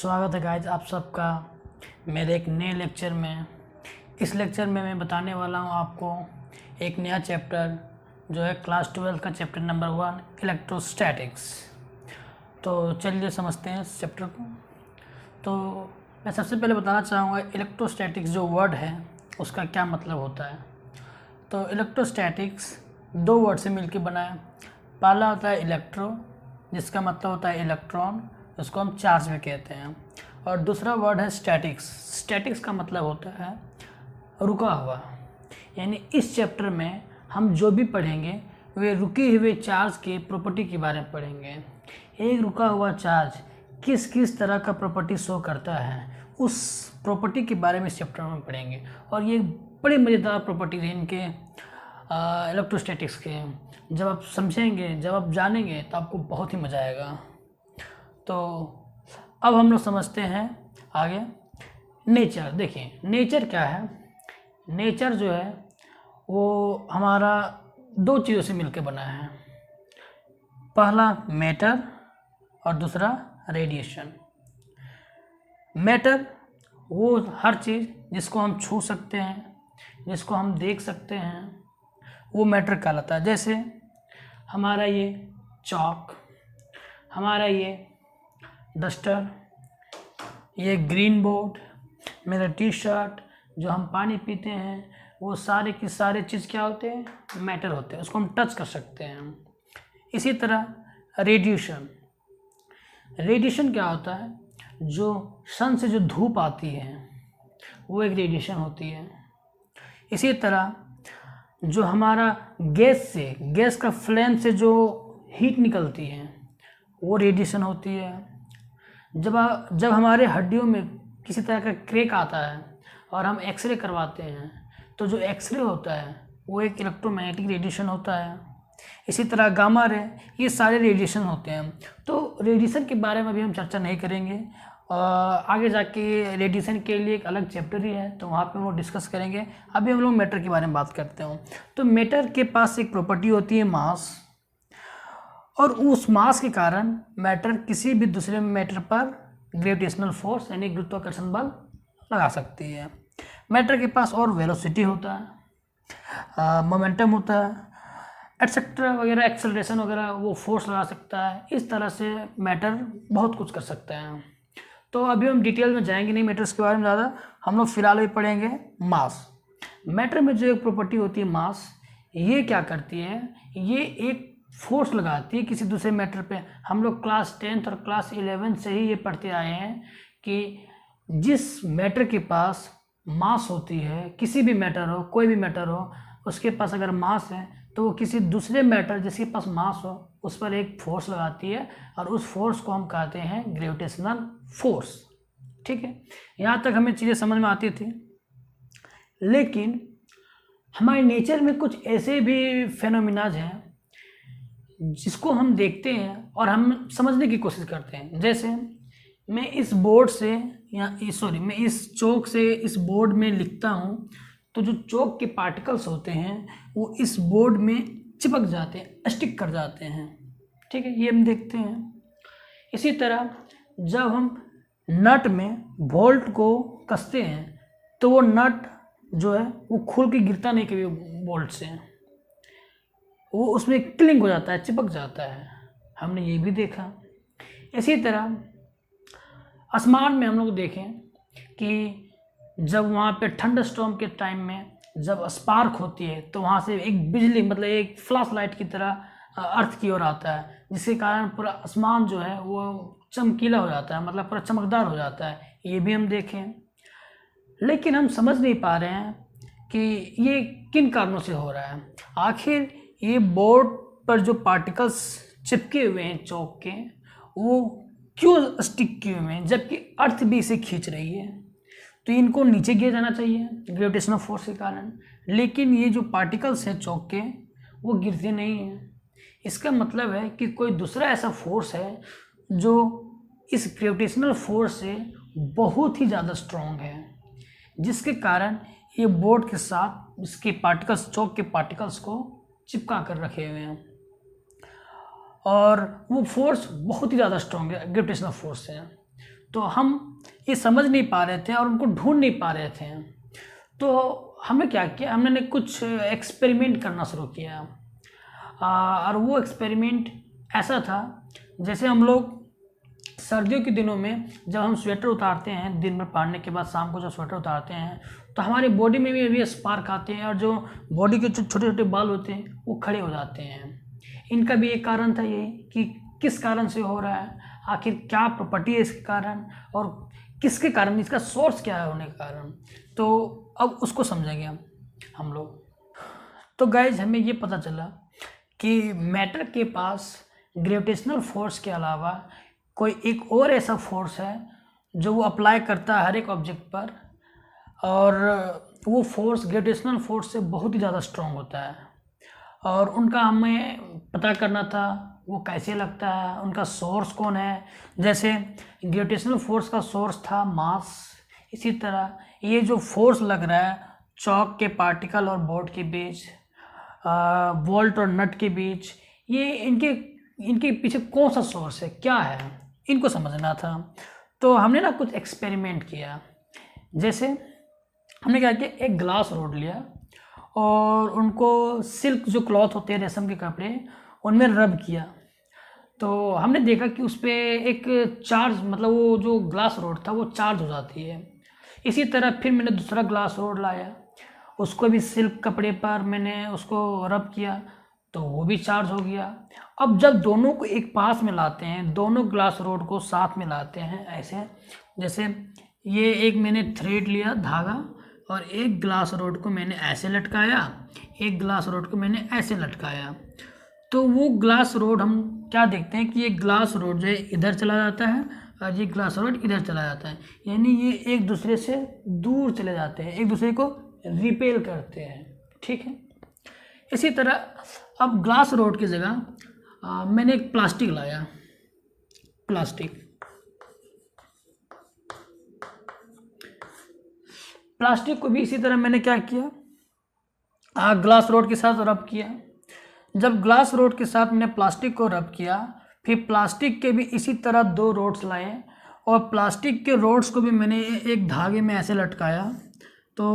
स्वागत है गाइज आप सबका मेरे एक नए लेक्चर में। इस लेक्चर में मैं बताने वाला हूँ आपको एक नया चैप्टर जो है क्लास 12 का चैप्टर नंबर 1 इलेक्ट्रोस्टैटिक्स। तो चलिए समझते हैं इस चैप्टर को। तो मैं सबसे पहले बताना चाहूँगा इलेक्ट्रोस्टैटिक्स जो वर्ड है उसका क्या मतलब होता है। तो इलेक्ट्रोस्टैटिक्स दो वर्ड से मिलकर बना है। पहला होता है इलेक्ट्रो, जिसका मतलब होता है इलेक्ट्रॉन, उसको हम चार्ज में कहते हैं। और दूसरा वर्ड है स्टैटिक्स। स्टैटिक्स का मतलब होता है रुका हुआ। यानी इस चैप्टर में हम जो भी पढ़ेंगे वे रुके हुए चार्ज के प्रॉपर्टी के बारे में पढ़ेंगे। एक रुका हुआ चार्ज किस किस तरह का प्रॉपर्टी शो करता है उस प्रॉपर्टी के बारे में इस चैप्टर में पढ़ेंगे। और ये बड़े मज़ेदार प्रॉपर्टीज हैं इनके इलेक्ट्रोस्टैटिक्स के। जब आप समझेंगे, जब आप जानेंगे तो आपको बहुत ही मज़ा आएगा। तो अब हम लोग समझते हैं आगे नेचर। देखिए नेचर क्या है। नेचर जो है वो हमारा दो चीज़ों से मिलकर बना है। पहला मैटर और दूसरा रेडिएशन। मैटर वो हर चीज़ जिसको हम छू सकते हैं, जिसको हम देख सकते हैं, वो मैटर कहलाता है। जैसे हमारा ये चॉक, हमारा ये डस्टर, ये ग्रीन बोर्ड, मेरा टी शर्ट, जो हम पानी पीते हैं, वो सारे की सारे चीज़ क्या होते हैं? मैटर होते हैं। उसको हम टच कर सकते हैं। इसी तरह रेडिएशन। रेडिएशन क्या होता है? जो सन से जो धूप आती है वो एक रेडिएशन होती है। इसी तरह जो हमारा गैस का फ्लेम से जो हीट निकलती है वो रेडिएशन होती है। जब हमारे हड्डियों में किसी तरह का क्रैक आता है और हम एक्सरे करवाते हैं तो जो एक्सरे होता है वो एक इलेक्ट्रोमैग्नेटिक रेडिएशन होता है। इसी तरह गामा रे, ये सारे रेडिएशन होते हैं। तो रेडिएशन के बारे में अभी हम चर्चा नहीं करेंगे। आगे जाके रेडिएशन के लिए एक अलग चैप्टर ही है, तो वहाँ पे हम लोग डिस्कस करेंगे। अभी हम लोग मैटर के बारे में बात करते हैं। तो मैटर के पास एक प्रॉपर्टी होती है मास, और उस मास के कारण मैटर किसी भी दूसरे मैटर पर ग्रेविटेशनल फोर्स यानी गुरुत्वाकर्षण बल लगा सकती है। मैटर के पास और वेलोसिटी होता है, मोमेंटम होता है, एटसेट्रा वगैरह, एक्सेलरेशन वगैरह, वो फोर्स लगा सकता है। इस तरह से मैटर बहुत कुछ कर सकते हैं। तो अभी हम डिटेल में जाएंगे नहीं मैटर्स के बारे में ज़्यादा। हम लोग फिलहाल भी पढ़ेंगे मास। मैटर में जो एक प्रॉपर्टी होती है मास, ये क्या करती है? ये एक फोर्स लगाती है किसी दूसरे मैटर पे। हम लोग क्लास 10th और क्लास 11 से ही ये पढ़ते आए हैं कि जिस मैटर के पास मास होती है, किसी भी मैटर हो, कोई भी मैटर हो, उसके पास अगर मास है तो वो किसी दूसरे मैटर जिसके पास मास हो उस पर एक फोर्स लगाती है, और उस फोर्स को हम कहते हैं ग्रेविटेशनल फोर्स। ठीक है, यहाँ तक हमें चीज़ें समझ में आती थी। लेकिन हमारे नेचर में कुछ ऐसे भी फेनोमिनाज हैं जिसको हम देखते हैं और हम समझने की कोशिश करते हैं। जैसे मैं इस बोर्ड से मैं इस चौक से इस बोर्ड में लिखता हूँ, तो जो चौक के पार्टिकल्स होते हैं वो इस बोर्ड में चिपक जाते हैं, स्टिक कर जाते हैं। ठीक है, ये हम देखते हैं। इसी तरह जब हम नट में बोल्ट को कसते हैं तो वो नट जो है वो खुल के गिरता नहीं कभी बोल्ट से, वो उसमें क्लिंग हो जाता है, चिपक जाता है। हमने ये भी देखा। इसी तरह आसमान में हम लोग देखें कि जब वहाँ पे थंडर स्टॉर्म के टाइम में जब स्पार्क होती है तो वहाँ से एक बिजली, मतलब एक फ्लैश लाइट की तरह अर्थ की ओर आता है, जिसके कारण पूरा आसमान जो है वो चमकीला हो जाता है, मतलब पूरा चमकदार हो जाता है। ये भी हम देखें। लेकिन हम समझ नहीं पा रहे हैं कि ये किन कारणों से हो रहा है। आखिर ये बोर्ड पर जो पार्टिकल्स चिपके हुए हैं चौक के, वो क्यों स्टिक किए हुए हैं जबकि अर्थ भी इसे खींच रही है? तो इनको नीचे गिर जाना चाहिए ग्रेविटेशनल फोर्स के कारण, लेकिन ये जो पार्टिकल्स हैं चौक के वो गिरते नहीं हैं। इसका मतलब है कि कोई दूसरा ऐसा फोर्स है जो इस ग्रेविटेशनल फोर्स से बहुत ही ज़्यादा स्ट्रॉन्ग है, जिसके कारण ये बोर्ड के साथ इसके पार्टिकल्स, चौक के पार्टिकल्स को चिपका कर रखे हुए हैं। और वो फोर्स बहुत ही ज़्यादा स्ट्रॉन्ग है, ग्रेविटेशनल फोर्स है। तो हम ये समझ नहीं पा रहे थे और उनको ढूंढ नहीं पा रहे थे। तो हमने क्या किया, हमने कुछ एक्सपेरिमेंट करना शुरू किया। और वो एक्सपेरिमेंट ऐसा था, जैसे हम लोग सर्दियों के दिनों में जब हम स्वेटर उतारते हैं, दिन भर पहनने के बाद शाम को जब स्वेटर उतारते हैं तो हमारी बॉडी में भी अभी स्पार्क आते हैं और जो बॉडी के छोटे छोटे बाल होते हैं वो खड़े हो जाते हैं। इनका भी एक कारण था यही कि किस कारण से हो रहा है, आखिर क्या प्रॉपर्टी है इसके कारण और किसके कारण, इसका सोर्स क्या है होने के कारण। तो अब उसको समझेंगे हम लोग। तो गाइज हमें ये पता चला कि मैटर के पास ग्रेविटेशनल फोर्स के अलावा कोई एक और ऐसा फोर्स है जो वो अप्लाई करता है हर एक ऑब्जेक्ट पर, और वो फोर्स ग्रेविटेशनल फोर्स से बहुत ही ज़्यादा स्ट्रॉन्ग होता है। और उनका हमें पता करना था वो कैसे लगता है, उनका सोर्स कौन है। जैसे ग्रेविटेशनल फोर्स का सोर्स था मास, इसी तरह ये जो फोर्स लग रहा है चॉक के पार्टिकल और बोर्ड के बीच, बोल्ट और नट के बीच, ये इनके पीछे कौन सा सोर्स है, क्या है, इनको समझना था। तो हमने ना कुछ एक्सपेरिमेंट किया। जैसे हमने क्या किया, एक ग्लास रोड लिया और उनको सिल्क जो क्लॉथ होते हैं, रेशम के कपड़े, उनमें रब किया। तो हमने देखा कि उस पर एक चार्ज, मतलब वो जो ग्लास रोड था वो चार्ज हो जाती है। इसी तरह फिर मैंने दूसरा ग्लास रोड लाया, उसको भी सिल्क कपड़े पर मैंने उसको रब किया तो वो भी चार्ज हो गया। अब जब दोनों को एक पास में लाते हैं, दोनों ग्लास रोड को साथ में लाते हैं ऐसे, जैसे ये एक मैंने थ्रेड लिया, धागा, और एक ग्लास रोड को मैंने ऐसे लटकाया, एक ग्लास रोड को मैंने ऐसे लटकाया, तो वो ग्लास रोड हम क्या देखते हैं कि ये ग्लास रोड जो है इधर चला जाता है और ये ग्लास रोड इधर चला जाता है, यानी ये एक दूसरे से दूर चले जाते हैं, एक दूसरे को रिपेल करते हैं। ठीक है, इसी तरह अब ग्लास रोड की जगह मैंने एक प्लास्टिक लाया, प्लास्टिक को भी इसी तरह मैंने क्या किया, ग्लास रोड के साथ रब किया। जब ग्लास रोड के साथ मैंने प्लास्टिक को रब किया, फिर प्लास्टिक के भी इसी तरह 2 रोड्स लाए और प्लास्टिक के रोड्स को भी मैंने एक धागे में ऐसे लटकाया। तो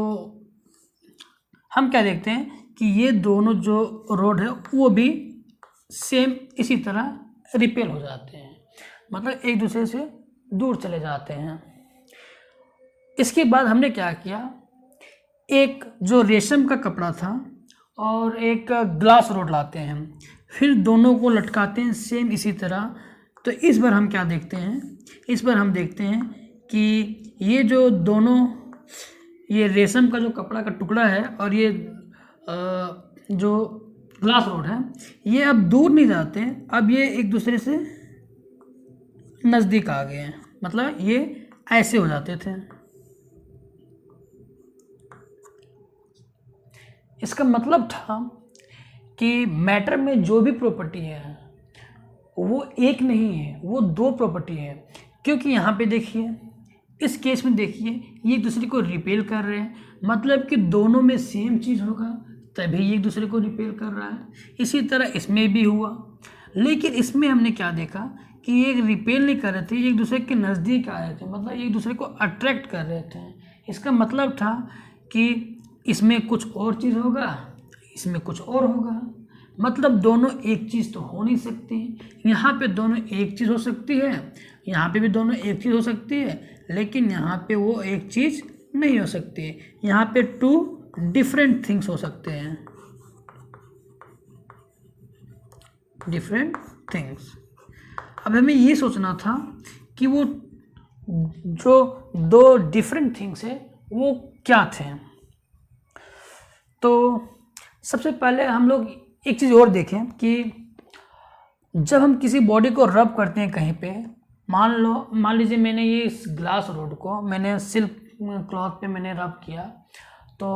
हम क्या देखते हैं कि ये दोनों जो रोड है वो भी सेम इसी तरह रिपेल हो जाते हैं, मतलब एक दूसरे से दूर चले जाते हैं। इसके बाद हमने क्या किया, एक जो रेशम का कपड़ा था और एक ग्लास रोड लाते हैं, फिर दोनों को लटकाते हैं सेम इसी तरह। तो इस बार हम क्या देखते हैं, इस बार हम देखते हैं कि ये जो दोनों, ये रेशम का जो कपड़ा का टुकड़ा है और ये जो ग्लास रोड है, ये अब दूर नहीं जाते हैं, अब ये एक दूसरे से नज़दीक आ गए हैं, मतलब ये ऐसे हो जाते थे। इसका मतलब था कि मैटर में जो भी प्रॉपर्टी है वो एक नहीं है, वो 2 प्रॉपर्टी है। क्योंकि यहाँ पे देखिए, इस केस में देखिए, ये एक दूसरे को रिपेल कर रहे हैं, मतलब कि दोनों में सेम चीज़ होगा तभी ये एक दूसरे को रिपेल कर रहा है। इसी तरह इसमें भी हुआ, लेकिन इसमें हमने क्या देखा कि ये रिपेल नहीं कर रहे थे, एक दूसरे के नज़दीक आ रहे थे, मतलब एक दूसरे को अट्रैक्ट कर रहे थे। इसका मतलब था कि इसमें कुछ और चीज़ होगा, इसमें कुछ और होगा, मतलब दोनों एक चीज़ तो हो नहीं सकती। यहाँ पे दोनों एक चीज़ हो सकती है, यहाँ पे भी दोनों एक चीज़ हो सकती है, लेकिन यहाँ पे वो एक चीज़ नहीं हो सकती। यहाँ पे 2 डिफरेंट थिंग्स हो सकते हैं, डिफरेंट थिंग्स। अब हमें ये सोचना था कि वो जो 2 डिफरेंट थिंग्स है वो क्या थे। तो सबसे पहले हम लोग एक चीज़ और देखें कि जब हम किसी बॉडी को रब करते हैं कहीं पे, मान लीजिए मैंने ये इस ग्लास रोड को मैंने सिल्क क्लॉथ पे मैंने रब किया, तो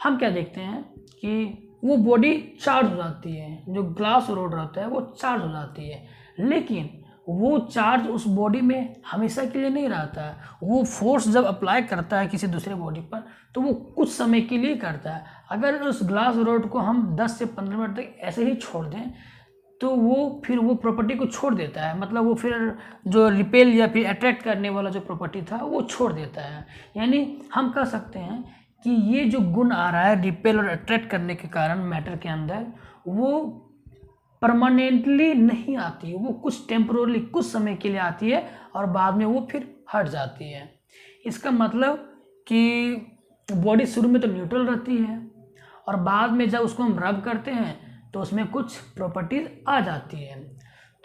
हम क्या देखते हैं कि वो बॉडी चार्ज हो जाती है, जो ग्लास रोड रहता है वो चार्ज हो जाती है, लेकिन वो चार्ज उस बॉडी में हमेशा के लिए नहीं रहता है। वो फोर्स जब अप्लाई करता है किसी दूसरे बॉडी पर तो वो कुछ समय के लिए करता है। अगर उस ग्लास रोड को हम 10 से 15 मिनट तक ऐसे ही छोड़ दें तो वो फिर वो प्रॉपर्टी को छोड़ देता है, मतलब वो फिर जो रिपेल या फिर अट्रैक्ट करने वाला जो प्रॉपर्टी था वो छोड़ देता है। यानी हम कह सकते हैं कि ये जो गुण आ रहा है रिपेल और अट्रैक्ट करने के कारण मैटर के अंदर, वो परमानेंटली नहीं आती, वो कुछ टेम्पोरली कुछ समय के लिए आती है और बाद में वो फिर हट जाती है। इसका मतलब कि बॉडी शुरू में तो न्यूट्रल रहती है और बाद में जब उसको हम रब करते हैं तो उसमें कुछ प्रॉपर्टीज आ जाती है।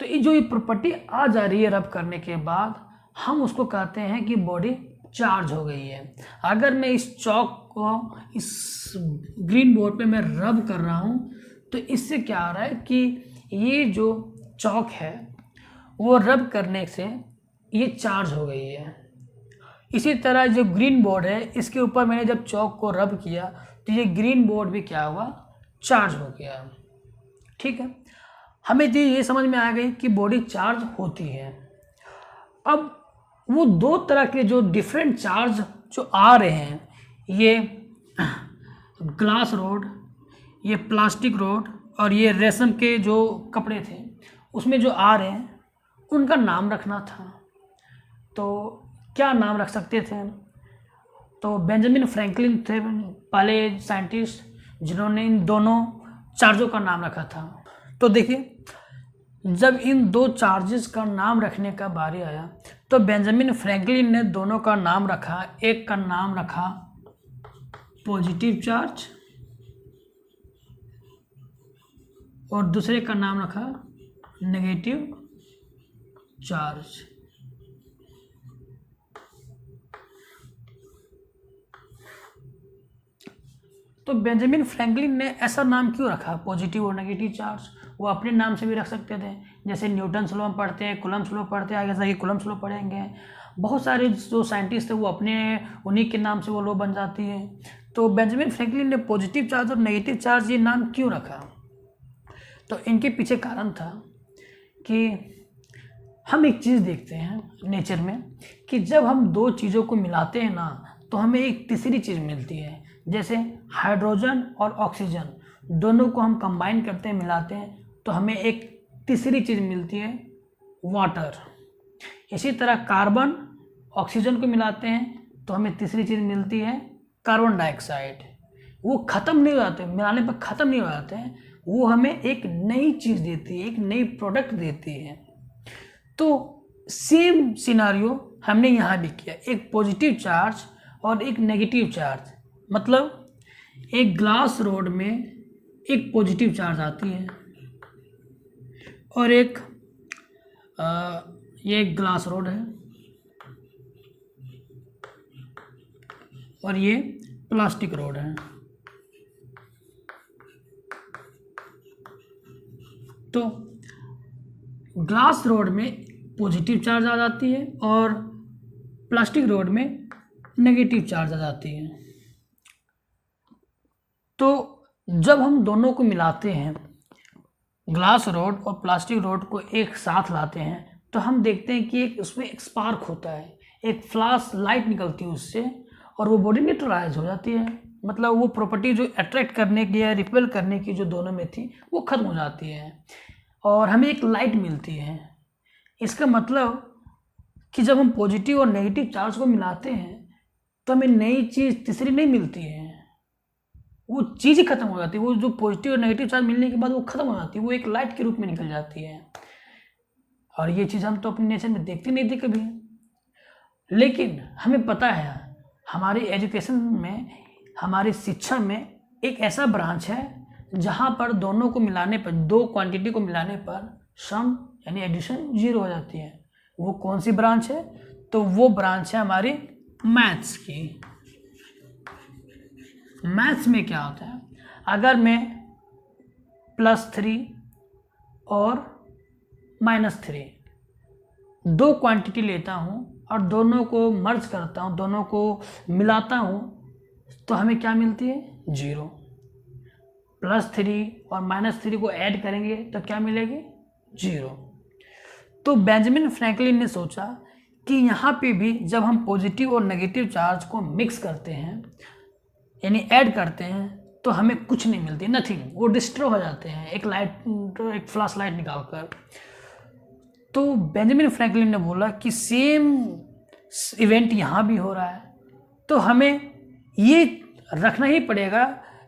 तो ये प्रॉपर्टी आ जा रही है रब करने के बाद, हम उसको कहते हैं कि बॉडी चार्ज हो गई है। अगर मैं इस चौक को इस ग्रीन बोर्ड पे मैं रब कर रहा हूँ तो इससे क्या आ रहा है कि ये जो चौक है वो रब करने से ये चार्ज हो गई है। इसी तरह जो ग्रीन बोर्ड है इसके ऊपर मैंने जब चौक को रब किया तो ये ग्रीन बोर्ड भी क्या हुआ, चार्ज हो गया। ठीक है, हमें ये समझ में आ गई कि बॉडी चार्ज होती है। अब वो दो तरह के जो डिफरेंट चार्ज जो आ रहे हैं, ये ग्लास रोड, ये प्लास्टिक रोड और ये रेशम के जो कपड़े थे उसमें जो आ रहे हैं उनका नाम रखना था। तो क्या नाम रख सकते थे? तो बेंजामिन फ्रैंकलिन थे पहले साइंटिस्ट जिन्होंने इन दोनों चार्जों का नाम रखा था। तो देखिए, जब इन दो चार्जेस का नाम रखने का बारी आया तो बेंजामिन फ्रैंकलिन ने दोनों का नाम रखा। एक का नाम रखा पॉजिटिव चार्ज और दूसरे का नाम रखा नेगेटिव चार्ज। तो बेंजामिन फ्रैंकलिन ने ऐसा नाम क्यों रखा पॉजिटिव और नेगेटिव चार्ज? वो अपने नाम से भी रख सकते थे, जैसे न्यूटन लॉ पढ़ते हैं, कूलम्ब्स लॉ पढ़ते हैं, आगे जाके कूलम्ब्स लॉ पढ़ेंगे। बहुत सारे जो साइंटिस्ट थे वो अपने उन्हीं के नाम से वो लॉ बन जाती है। तो बेंजामिन फ्रैंकलिन ने पॉजिटिव चार्ज और नेगेटिव चार्ज ये नाम क्यों रखा? तो इनके पीछे कारण था कि हम एक चीज़ देखते हैं नेचर में कि जब हम दो चीज़ों को मिलाते हैं ना तो हमें एक तीसरी चीज़ मिलती है। जैसे हाइड्रोजन और ऑक्सीजन दोनों को हम कंबाइन करते हैं, मिलाते हैं तो हमें एक तीसरी चीज़ मिलती है, वाटर। इसी तरह कार्बन ऑक्सीजन को मिलाते हैं तो हमें तीसरी चीज़ मिलती है, कार्बन डाइऑक्साइड। वो ख़त्म नहीं हो जाते, मिलाने पर ख़त्म नहीं हो जाते हैं, वो हमें एक नई चीज़ देती है, एक नई प्रोडक्ट देती है। तो सेम सिनारियो हमने यहाँ भी किया, एक पॉजिटिव चार्ज और एक नेगेटिव चार्ज। मतलब एक ग्लास रोड में एक पॉजिटिव चार्ज आती है और एक ये एक ग्लास रोड है और ये प्लास्टिक रोड है। तो ग्लास रोड में पॉजिटिव चार्ज आ जाती है और प्लास्टिक रोड में नेगेटिव चार्ज आ जाती है। तो जब हम दोनों को मिलाते हैं, ग्लास रोड और प्लास्टिक रोड को एक साथ लाते हैं, तो हम देखते हैं कि एक उसमें एक स्पार्क होता है, एक फ्लैश लाइट निकलती है उससे और वो बॉडी न्यूट्रलाइज हो जाती है। मतलब वो प्रॉपर्टी जो अट्रैक्ट करने की या रिपेल करने की जो दोनों में थी वो ख़त्म हो जाती है और हमें एक लाइट मिलती है। इसका मतलब कि जब हम पॉजिटिव और नेगेटिव चार्ज को मिलाते हैं तो हमें नई चीज़ तीसरी नहीं मिलती है, वो चीज़ ही ख़त्म हो जाती है। वो जो पॉजिटिव और नेगेटिव चार्ज मिलने के बाद वो ख़त्म हो जाती है, वो एक लाइट के रूप में निकल जाती है। और ये चीज़ हम तो अपने नेचर में देखते नहीं थे कभी, लेकिन हमें पता है हमारी एजुकेशन में, हमारी शिक्षा में एक ऐसा ब्रांच है जहाँ पर दोनों को मिलाने पर, दो क्वांटिटी को मिलाने पर सम यानी एडिशन 0 हो जाती है। वो कौन सी ब्रांच है? तो वो ब्रांच है हमारी मैथ्स की। मैथ्स में क्या होता है, अगर मैं +3 और -3 दो क्वांटिटी लेता हूँ और दोनों को मर्ज करता हूँ, दोनों को मिलाता हूँ, तो हमें क्या मिलती है? 0। +3 और -3 को ऐड करेंगे तो क्या मिलेगी? 0। तो बेंजामिन फ्रैंकलिन ने सोचा कि यहाँ पे भी जब हम पॉजिटिव और नेगेटिव चार्ज को मिक्स करते हैं यानी ऐड करते हैं तो हमें कुछ नहीं मिलती, नथिंग, वो डिस्ट्रॉय हो जाते हैं एक फ्लैश लाइट निकाल कर। तो बेंजामिन फ्रैंकलिन ने बोला कि सेम इवेंट यहाँ भी हो रहा है, तो हमें ये रखना ही पड़ेगा,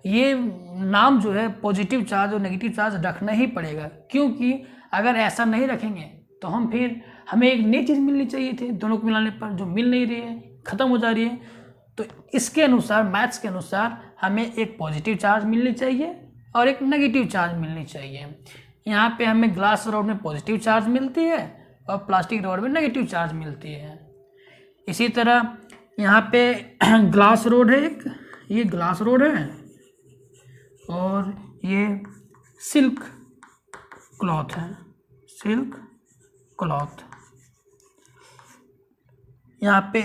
ये नाम जो है पॉजिटिव चार्ज और नेगेटिव चार्ज रखना ही पड़ेगा, क्योंकि अगर ऐसा नहीं रखेंगे तो हमें एक नई चीज़ मिलनी चाहिए थी, दोनों को मिलाने पर जो मिल नहीं रही है, ख़त्म हो जा रही है। तो इसके अनुसार, मैथ्स के अनुसार, हमें एक पॉजिटिव चार्ज मिलनी चाहिए और एक नेगेटिव चार्ज मिलनी चाहिए। यहाँ पे हमें ग्लास रॉड में पॉजिटिव चार्ज मिलती है और प्लास्टिक रॉड में नेगेटिव चार्ज मिलती है। इसी तरह यहाँ पे ग्लास रॉड है, ये ग्लास रॉड है और ये सिल्क क्लॉथ है, सिल्क क्लॉथ। यहाँ पे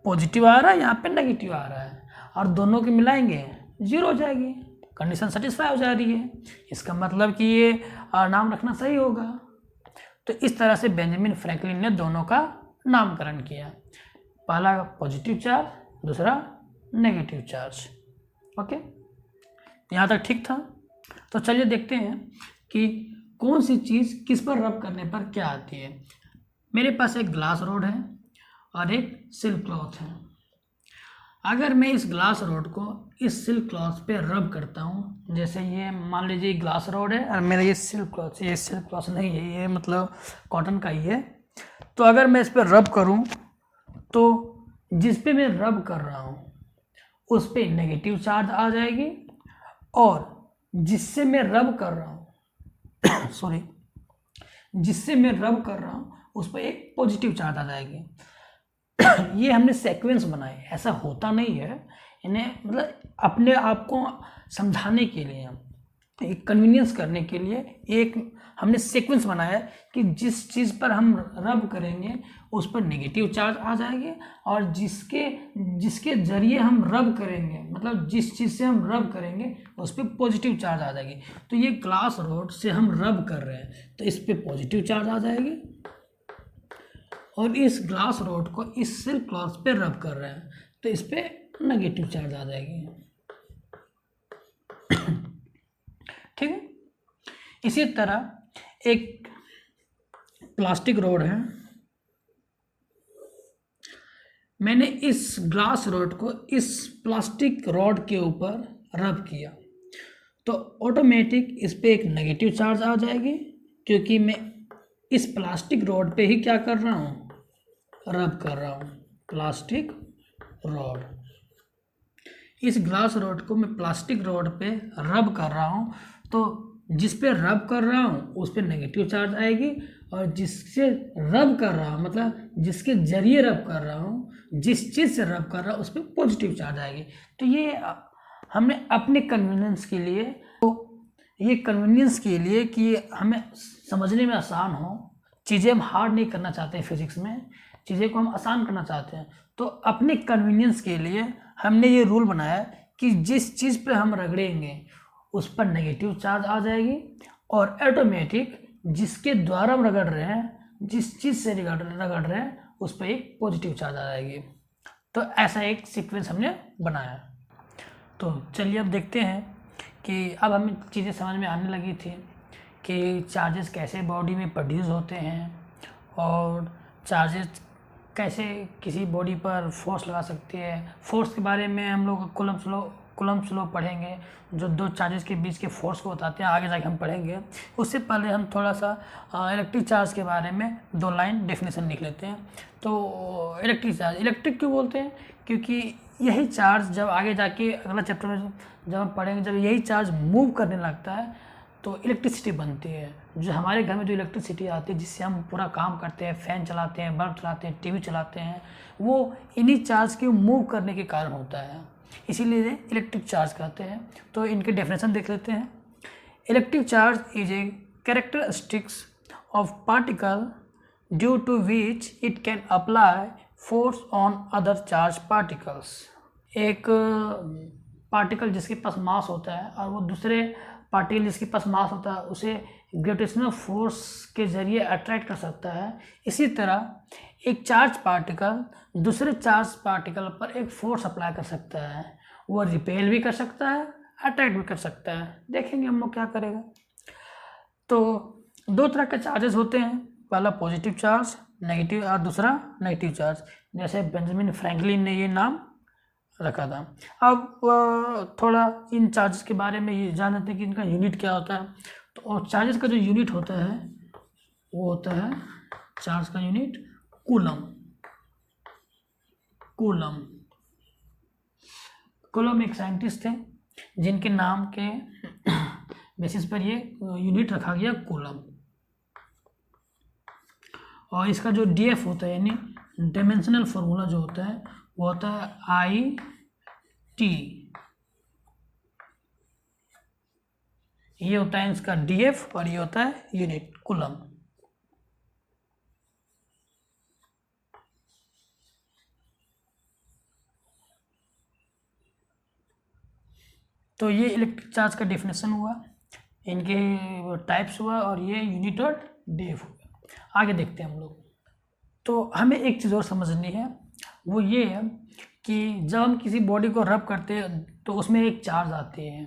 पॉजिटिव आ रहा है, यहाँ पे नेगेटिव आ रहा है, और दोनों के मिलाएंगे 0 हो जाएगी, कंडीशन सेटिस्फाई हो जा रही है। इसका मतलब कि ये नाम रखना सही होगा। तो इस तरह से बेंजामिन फ्रैंकलिन ने दोनों का नामकरण किया, पहला पॉजिटिव चार्ज, दूसरा नेगेटिव चार्ज। ओके, यहाँ तक ठीक था। तो चलिए देखते हैं कि कौन सी चीज़ किस पर रब करने पर क्या आती है। मेरे पास एक ग्लास रॉड है और एक सिल्क क्लॉथ है। अगर मैं इस ग्लास रॉड को इस सिल्क क्लॉथ पे रब करता हूँ, जैसे ये मान लीजिए ग्लास रॉड है और मेरा ये सिल्क क्लॉथ नहीं है, ये मतलब कॉटन का ही है। तो अगर मैं इस पर रब करूँ तो जिस पे मैं रब कर रहा हूँ उस पे नेगेटिव चार्ज आ जाएगी, और जिससे मैं रब कर रहा हूँ सॉरी, जिससे मैं रब कर रहा हूँ उस पर एक पॉजिटिव चार्ज आ जाएगी। ये हमने सीक्वेंस बनाए, ऐसा होता नहीं है, इन्हें मतलब अपने आप को समझाने के लिए, एक कन्वीनियंस करने के लिए एक हमने सीक्वेंस बनाया कि जिस चीज़ पर हम रब करेंगे उस पर नेगेटिव चार्ज आ जाएगी, और जिसके ज़रिए हम रब करेंगे, मतलब जिस चीज़ से हम रब करेंगे उस पर पॉजिटिव चार्ज आ जाएगी। तो ये ग्लास रॉड से हम रब कर रहे हैं तो इस पर पॉजिटिव चार्ज आ जाएगी, और इस ग्लास रॉड को इस सिल्क क्लॉथ पे रब कर रहे हैं तो इस पर नेगेटिव चार्ज आ जाएगी। ठीक है। इसी तरह एक प्लास्टिक रॉड है, मैंने इस ग्लास रॉड को इस प्लास्टिक रॉड के ऊपर रब किया तो ऑटोमेटिक इस पे एक नेगेटिव चार्ज आ जाएगी, क्योंकि मैं इस प्लास्टिक रॉड पे ही क्या कर रहा हूँ, रब कर रहा हूँ, प्लास्टिक रॉड। इस ग्लास रॉड को मैं प्लास्टिक रॉड पे रब कर रहा हूँ, तो जिस पे रब कर रहा हूँ उस पे नेगेटिव चार्ज आएगी, और जिससे रब कर रहा हूँ मतलब जिसके जरिए रब कर रहा हूँ, जिस चीज़ से रब कर रहा हूँ उस पर पॉजिटिव चार्ज आएगी। तो ये हमने अपने कन्वीनियंस के लिए, तो ये कन्वीनियंस के लिए कि हमें समझने में आसान हो, चीज़ें हम हार्ड नहीं करना चाहते हैं, फिजिक्स में चीज़ें को हम आसान करना चाहते हैं, तो अपने कन्वीनियंस के लिए हमने ये रूल बनाया कि जिस चीज़ पे हम रगड़ेंगे उस पर नेगेटिव चार्ज आ जाएगी, और ऑटोमेटिक जिसके द्वारा हम रगड़ रहे हैं, जिस चीज़ से रगड़ रहे हैं उस पर एक पॉजिटिव चार्ज आ जाएगी। तो ऐसा एक सीक्वेंस हमने बनाया। तो चलिए अब देखते हैं कि अब हमें चीज़ें समझ में आने लगी थी कि चार्जेस कैसे बॉडी में प्रोड्यूस होते हैं, और चार्जेस कैसे किसी बॉडी पर फोर्स लगा सकती है। फोर्स के बारे में हम लोग कूलम्ब्स लॉ पढ़ेंगे, जो दो चार्जेस के बीच के फोर्स को बताते हैं, आगे जाके हम पढ़ेंगे। उससे पहले हम थोड़ा सा इलेक्ट्रिक चार्ज के बारे में 2 लाइन डेफिनेशन लिख लेते हैं। तो इलेक्ट्रिक क्यों बोलते हैं, क्योंकि यही चार्ज जब आगे जाके अगला चैप्टर में जब हम पढ़ेंगे, जब यही चार्ज मूव करने लगता है तो इलेक्ट्रिसिटी बनती है। जो हमारे घर में जो इलेक्ट्रिसिटी आती है जिससे हम पूरा काम करते हैं, फ़ैन चलाते हैं, बल्ब चलाते हैं, टीवी चलाते हैं, वो इन्हीं चार्ज के मूव करने के कारण होता है, इसीलिए इलेक्ट्रिक चार्ज कहते हैं। तो इनके डेफिनेशन देख लेते हैं। Electric charge is a characteristics of particle due to which it can apply force on other charge particles. एक पार्टिकल जिसके पास मास होता है और वो दूसरे पार्टिकल जिसके पास मास होता है उसे ग्रेविटेशनल फोर्स के ज़रिए अट्रैक्ट कर सकता है। इसी तरह एक चार्ज पार्टिकल दूसरे चार्ज पार्टिकल पर एक फोर्स अप्लाई कर सकता है, वो रिपेल भी कर सकता है अट्रैक्ट भी कर सकता है। देखेंगे हम लोग क्या करेगा। तो दो तरह के चार्जेस होते हैं, पहला पॉजिटिव चार्ज नेगेटिव और दूसरा नेगेटिव चार्ज। जैसे बेंजामिन फ्रैंकलिन ने ये नाम रखा था। अब थोड़ा इन चार्जेस के बारे में ये जान लेते हैं कि इनका यूनिट क्या होता है। तो चार्जेस का जो यूनिट होता है वो होता है, चार्ज का यूनिट कूलम। कूलम एक साइंटिस्ट थे जिनके नाम के बेसिस पर ये यूनिट रखा गया कूलम। और इसका जो डीएफ होता है यानी डायमेंशनल फॉर्मूला जो होता है वो होता है IT। ये होता है इसका डीएफ और ये होता है यूनिट कूलम। तो ये इलेक्ट्रिक चार्ज का डेफिनेशन हुआ, इनके टाइप्स हुआ और ये यूनिट और डीएफ हुआ। आगे देखते हैं हम लोग। तो हमें एक चीज़ और समझनी है, वो ये है कि जब हम किसी बॉडी को रब करते हैं तो उसमें एक चार्ज आती है।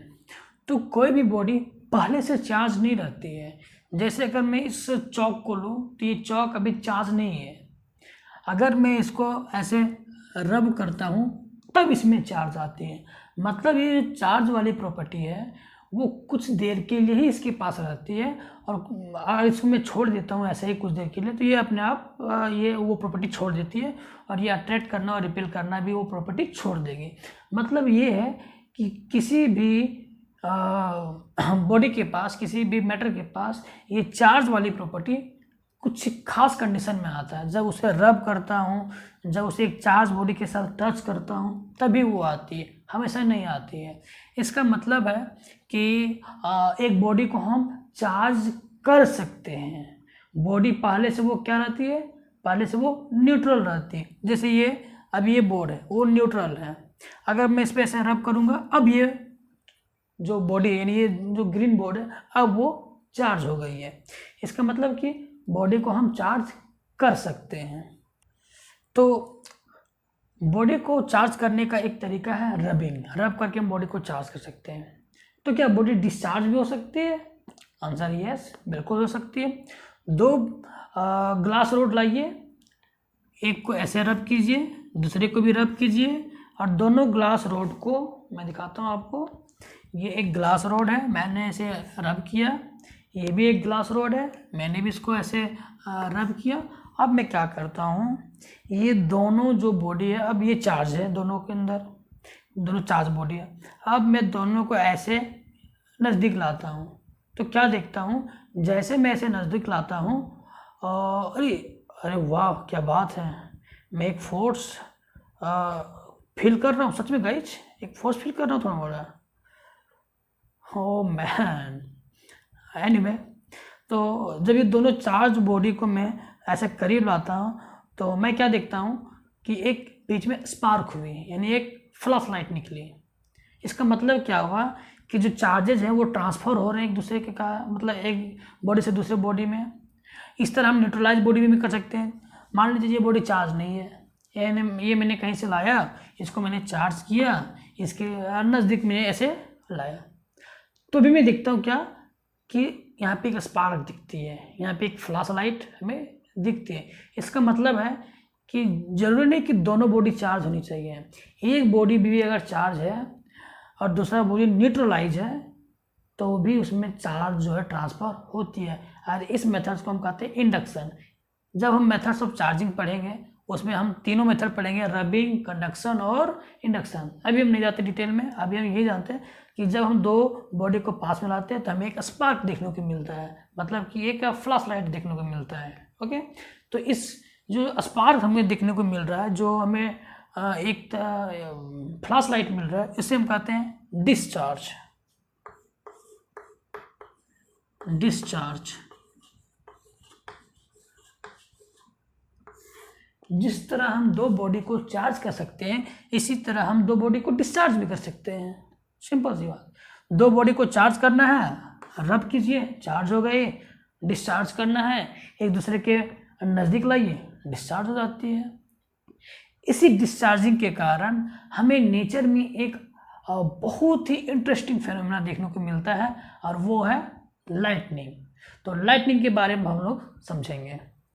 तो कोई भी बॉडी पहले से चार्ज नहीं रहती है। जैसे अगर मैं इस चौक को लूँ तो ये चौक अभी चार्ज नहीं है। अगर मैं इसको ऐसे रब करता हूँ तब इसमें चार्ज आती है। मतलब ये चार्ज वाली प्रॉपर्टी है वो कुछ देर के लिए ही इसके पास रहती है, और अगर इसको मैं छोड़ देता हूँ ऐसे ही कुछ देर के लिए तो ये अपने आप ये वो प्रॉपर्टी छोड़ देती है, और ये अट्रैक्ट करना और रिपेल करना भी वो प्रॉपर्टी छोड़ देगी। मतलब ये है कि किसी भी बॉडी के पास, किसी भी मैटर के पास ये चार्ज वाली प्रॉपर्टी कुछ खास कंडीशन में आता है। जब उसे रब करता हूँ, जब उसे एक चार्ज बॉडी के साथ टच करता हूँ तभी वो आती है, हमेशा नहीं आती है। इसका मतलब है कि एक बॉडी को हम चार्ज कर सकते हैं। बॉडी पहले से वो क्या रहती है, पहले से वो न्यूट्रल रहती है। जैसे ये अब ये बोर्ड है वो न्यूट्रल है, अगर मैं इस पर ऐसे रब करूँगा अब ये जो बॉडी है यानी ये जो ग्रीन बोर्ड है अब वो चार्ज हो गई है। इसका मतलब कि बॉडी को हम चार्ज कर सकते हैं। तो बॉडी को चार्ज करने का एक तरीका है रबिंग। रब करके हम बॉडी को चार्ज कर सकते हैं। तो क्या बॉडी डिस्चार्ज भी हो सकती है? आंसर यस, बिल्कुल हो सकती है। दो ग्लास रोड लाइए, एक को ऐसे रब कीजिए, दूसरे को भी रब कीजिए, और दोनों ग्लास रोड को मैं दिखाता हूँ आपको। ये एक ग्लास रोड है, मैंने इसे रब किया। ये भी एक ग्लास रोड है, मैंने भी इसको ऐसे रब किया। अब मैं क्या करता हूँ, ये दोनों जो बॉडी है अब ये चार्ज है, दोनों के अंदर दोनों चार्ज बॉडी है। अब मैं दोनों को ऐसे नज़दीक लाता हूँ तो क्या देखता हूँ, जैसे मैं ऐसे नज़दीक लाता हूँ अरे अरे वाह क्या बात है, मैं एक फोर्स फील कर रहा हूँ। सच में गाइज एक फोर्स फील कर रहा हूँ थोड़ा मोड़ा। ओ मैन, एनीवे, तो जब ये दोनों चार्ज बॉडी को मैं ऐसे करीब लाता हूँ तो मैं क्या देखता हूँ कि एक बीच में स्पार्क हुई, यानी एक फ्लैश लाइट निकली। इसका मतलब क्या हुआ कि जो चार्जेज हैं वो ट्रांसफ़र हो रहे हैं एक दूसरे के का, मतलब एक बॉडी से दूसरे बॉडी में। इस तरह हम न्यूट्रलाइज बॉडी में भी कर सकते हैं। मान लीजिए ये बॉडी चार्ज नहीं है, यानी ये मैंने कहीं से लाया, इसको मैंने चार्ज किया, इसके नज़दीक में ऐसे लाया, तो भी मैं देखता हूँ क्या कि यहाँ पे एक स्पार्क दिखती है, यहाँ पे एक फ्लैश लाइट हमें दिखती है। इसका मतलब है कि ज़रूरी नहीं कि दोनों बॉडी चार्ज होनी चाहिए। एक बॉडी भी अगर चार्ज है और दूसरा बॉडी न्यूट्रलाइज है तो भी उसमें चार्ज जो है ट्रांसफ़र होती है। और इस मेथड्स को हम कहते हैं इंडक्शन। जब हम मेथड्स ऑफ चार्जिंग पढ़ेंगे उसमें हम तीनों मेथड पढ़ेंगे, रबिंग, कंडक्शन और इंडक्शन। अभी हम नहीं जाते डिटेल में, अभी हम यही जानते हैं कि जब हम दो बॉडी को पास में लाते हैं तो हमें एक स्पार्क देखने को मिलता है, मतलब कि एक फ्लैश लाइट देखने को मिलता है। ओके, तो इस जो स्पार्क हमें देखने को मिल रहा है, जो हमें एक फ्लैश लाइट मिल रहा है, इसे हम कहते हैं डिस्चार्ज। डिस्चार्ज जिस तरह हम दो बॉडी को चार्ज कर सकते हैं इसी तरह हम दो बॉडी को डिस्चार्ज भी कर सकते हैं। सिंपल सी बात। दो बॉडी को चार्ज करना है, रब कीजिए, चार्ज हो गए। डिस्चार्ज करना है, एक दूसरे के नज़दीक लाइए, डिस्चार्ज हो जाती है। इसी डिस्चार्जिंग के कारण हमें नेचर में एक बहुत ही इंटरेस्टिंग फेनोमेना देखने को मिलता है और वो है लाइटनिंग। तो लाइटनिंग के बारे में हम लोग समझेंगे।